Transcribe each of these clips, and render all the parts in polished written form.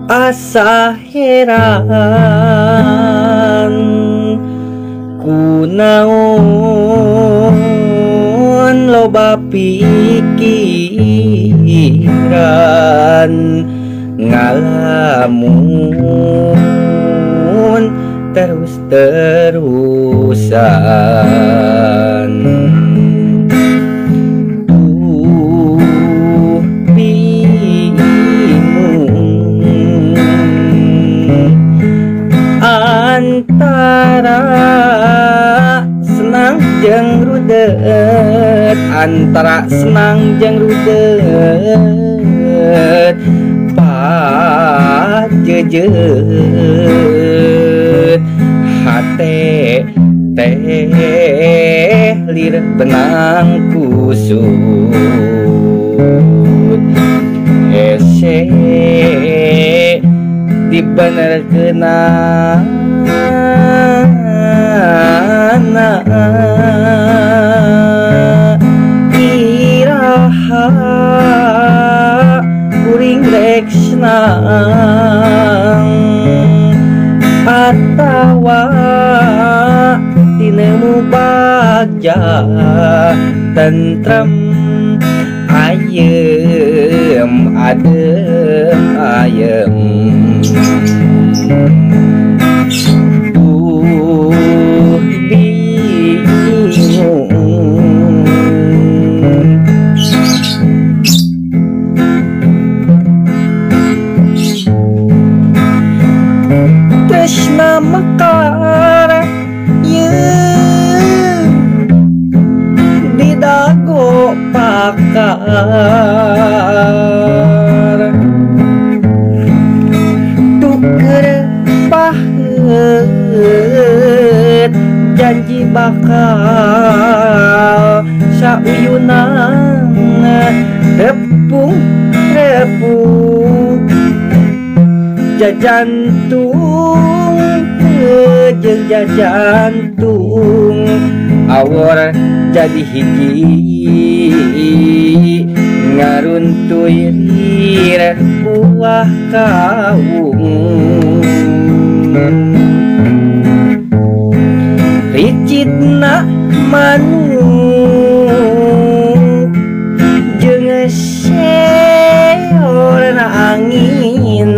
asa heran kunaon loba pikiran ngalamun terus-terusan antara senang jeung rudet, antara senang jeung rudet pajejeut hate teh lir benang kusut ese dibenerkeuna iraha kuring rek senang atawa tinemu bagja tentrem ayem adem ayem tresna mekar yeung di dago pakar tuker paheut janji bakal sauyunan repung jajantung jeung jajantung awor jadi hiji ngaruntuy rir buah kaung ricidna manuk jeung seorna angin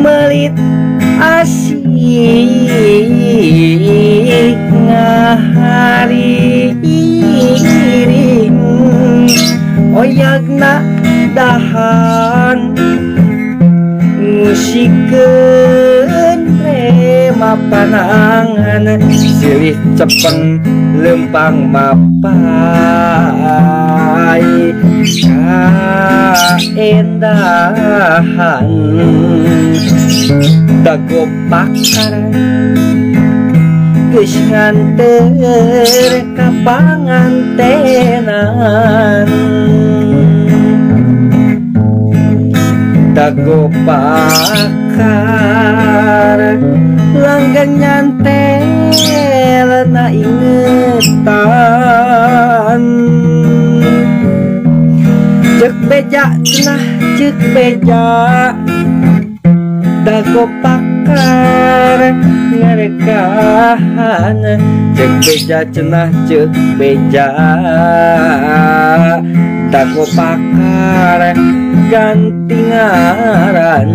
melit asik ngahariring oyagna dahan ngusikeun rema panangan silih cepeng lempang mapai kaendahan dago pakar geus nganter ka pangantenan dago pakar langgan nyantel na ingetan cek beja cenah cek beja dago pakar ngarekahan cek beja cenah cek beja dago pakar ganti ngaran